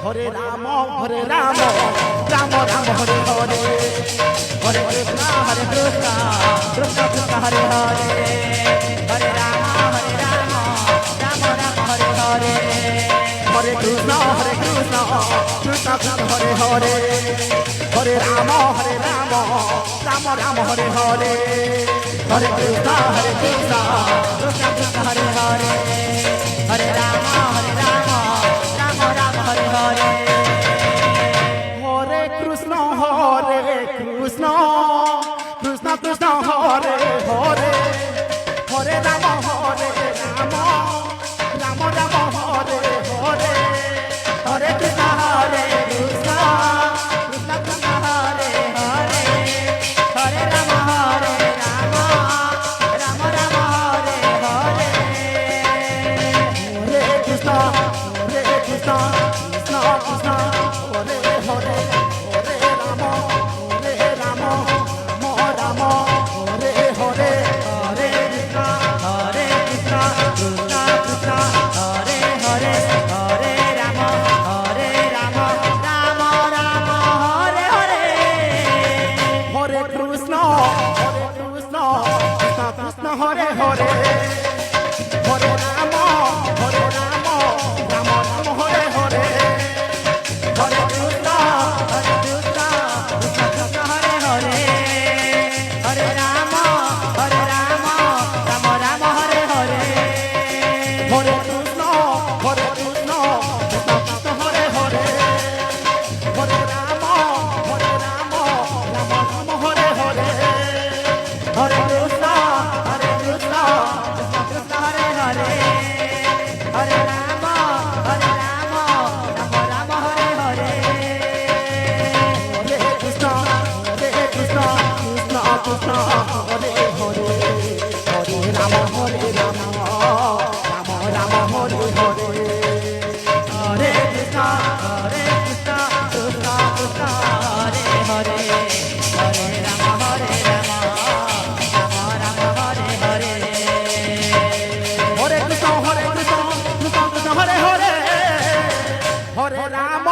Hare Ram Ram Ram Hare Hare Hare Krishna Krishna Krishna Hare Hare Hare Ram Ram Ram Hare Hare Hare Krishna Krishna Krishna Hare Hare Hare Ram Ram Ram Hare Hare Hare Krishna Krishna Krishna Hare Hare Hare Ram Ram Ram Hare Hare Hare Krishna Krishna Krishna Hare Hare Hare Ram Ram Ram Hare Hare Hare Krishna Krishna Krishna Hare Hare Hare Ram Ram Ram Hare Hare Hare Krishna Krishna Krishna Hare Hare Hare Ram Ram Ram Hare Hare Hare Krishna Krishna Krishna Hare Hare Hare Ram Ram Ram Hare Hare Hare Krishna Krishna Krishna Hare Hare Hare Ram Ram Ram Hare Hare Hare Krishna Krishna Krishna Hare Hare Hare Ram Ram Ram Hare Hare Hare Krishna Krishna Krishna Hare Hare Hare Ram Ram Ram Hare Hare Hare Krishna Krishna Krishna Hare Hare Hare Ram Ram Ram Hare Hare Hare Krishna Krishna Krishna Krishna Hare Hare Hare Ram Ram Ram Hare Hare Hare Krishna Krishna Krishna Hare Hare Hare Ram Ram Ram Hare Hare Hare Krishna Krishna Krishna Hare Hare Hare Ram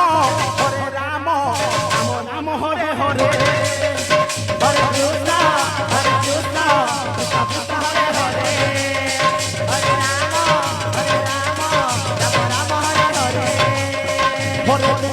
Ram Ram Hare Hare Hare Krishna Krishna Krishna Hare Hare Hare Ram Ram Ram Hare Hare Hare